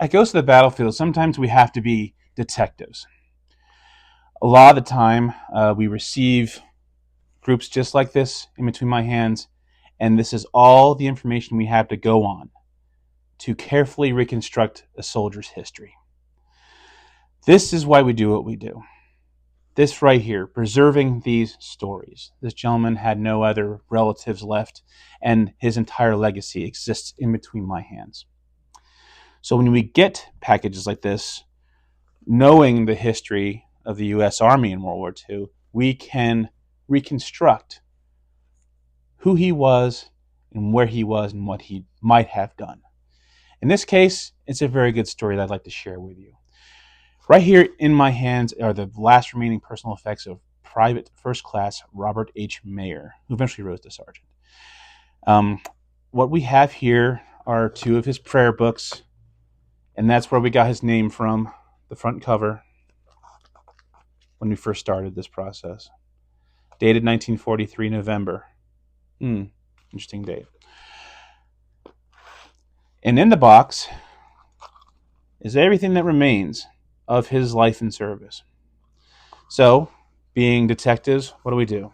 At Ghost of the Battlefield, sometimes we have to be detectives. A lot of the time, we receive groups just like this in between my hands, and this is all the information we have to go on to carefully reconstruct a soldier's history. This is why we do what we do. This right here, preserving these stories. This gentleman had no other relatives left, and his entire legacy exists in between my hands. So when we get packages like this, knowing the history of the U.S. Army in World War II, we can reconstruct who he was and where he was and what he might have done. In this case, it's a very good story that I'd like to share with you. Right here in my hands are the last remaining personal effects of Private First Class Robert H. Mayer, who eventually rose to sergeant. What we have here are two of his prayer books, and that's where we got his name from, the front cover, when we first started this process. Dated 1943 November. Interesting date. And in the box is everything that remains of his life and service. So, being detectives, what do?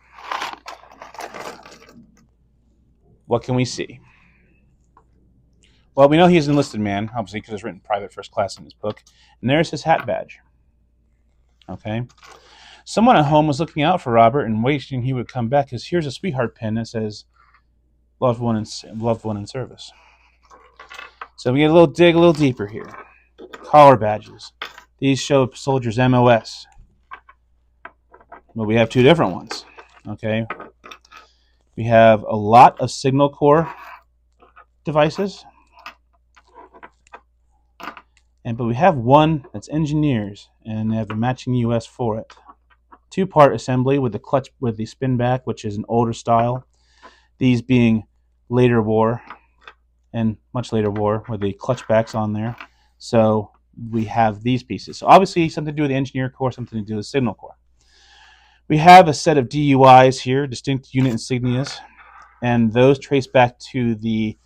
What can we see? Well, we know he's an enlisted man, obviously, because it's written Private First Class in his book. And there's his hat badge. Okay? Someone at home was looking out for Robert and wishing he would come back, because here's a sweetheart pin that says, loved one in service. So we get dig a little deeper here. Collar badges. These show soldiers' MOS. But we have two different ones. Okay? We have a lot of Signal Corps devices. But we have one that's engineers, and they have the matching US for it. Two-part assembly with the clutch, with the spin back, which is an older style. These being later war, and much later war, with the clutch backs on there. So we have these pieces. So obviously something to do with the Engineer Corps, something to do with Signal Corps. We have a set of DUIs here, distinct unit insignias, and those trace back to the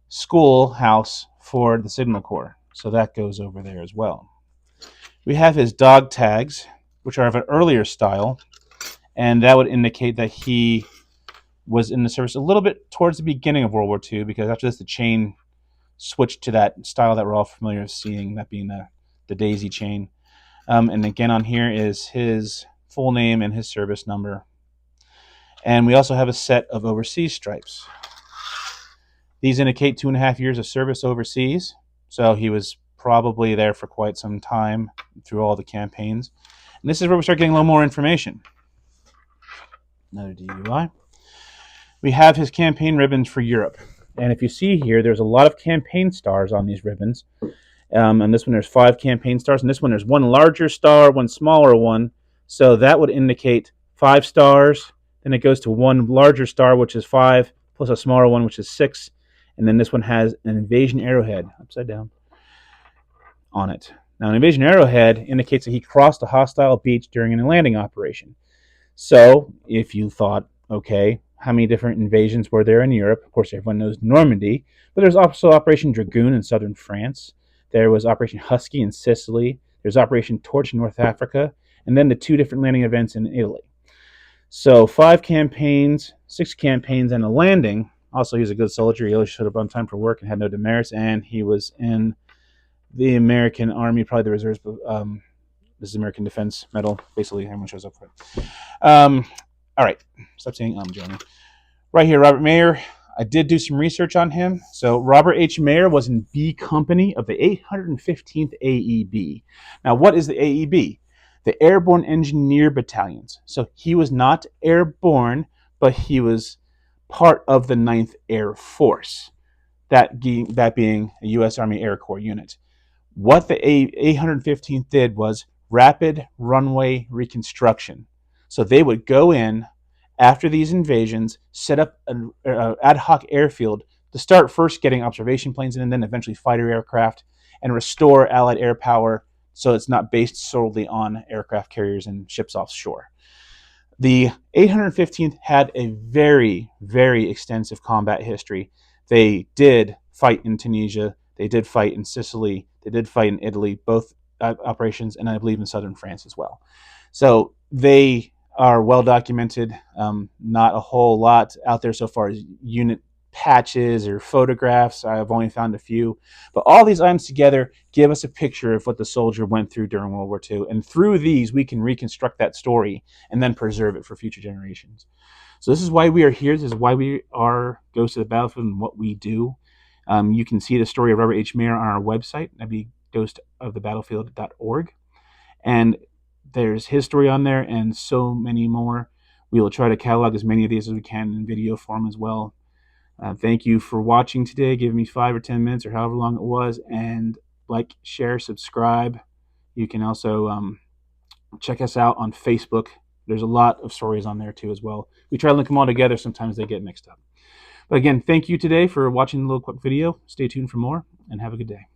schoolhouse for the Signal Corps. So that goes over there as well. We have his dog tags, which are of an earlier style, and that would indicate that he was in the service a little bit towards the beginning of World War II, because after this the chain switched to that style that we're all familiar with seeing, that being the daisy chain. And again on here is his full name and his service number. And we also have a set of overseas stripes. These indicate 2.5 years of service overseas, so he was probably there for quite some time through all the campaigns. And this is where we start getting a little more information. Another DUI. We have his campaign ribbons for Europe. And if you see here, there's a lot of campaign stars on these ribbons. And this one there's 5 campaign stars. And this one there's one larger star, one smaller one. So that would indicate 5 stars. Then it goes to one larger star, which is 5, plus a smaller one, which is 6. And then this one has an invasion arrowhead, upside down, on it. Now, an invasion arrowhead indicates that he crossed a hostile beach during a landing operation. So, if you thought, okay, how many different invasions were there in Europe? Of course, everyone knows Normandy, but there's also Operation Dragoon in southern France. There was Operation Husky in Sicily. There's Operation Torch in North Africa, and then the 2 different landing events in Italy. So 5 campaigns, 6 campaigns, and a landing. Also, he's a good soldier. He always showed up on time for work and had no demerits, and he was in the American Army, probably the reserves, but this is American Defense Medal. Basically, everyone shows up for it. All right, stop saying Johnny. Right here, Robert Mayer. I did do some research on him. So Robert H. Mayer was in B Company of the 815th AEB. Now, what is the AEB? The Airborne Engineer Battalions. So he was not airborne, but he was part of the 9th Air Force, that being a U.S. Army Air Corps unit. What the 815th did was rapid runway reconstruction. So they would go in after these invasions, set up an ad hoc airfield to start first getting observation planes in, and then eventually fighter aircraft, and restore Allied air power so it's not based solely on aircraft carriers and ships offshore. The 815th had a very, very extensive combat history. They did fight in Tunisia. They did fight in Sicily. They did fight in Italy, both operations, and I believe in southern France as well. So they are well documented. Not a whole lot out there so far as unit patches or photographs. I've only found a few. But all these items together give us a picture of what the soldier went through during World War II. And through these, we can reconstruct that story and then preserve it for future generations. So this is why we are here. This is why we are Ghosts of the Battlefield and what we do. You can see the story of Robert H. Mayer on our website. That'd be ghostofthebattlefield.org. And there's his story on there and so many more. We will try to catalog as many of these as we can in video form as well. Thank you for watching today. Give me 5 or 10 minutes or however long it was. And like, share, subscribe. You can also check us out on Facebook. There's a lot of stories on there too as well. We try to link them all together. Sometimes they get mixed up. But again, thank you today for watching the little quick video. Stay tuned for more and have a good day.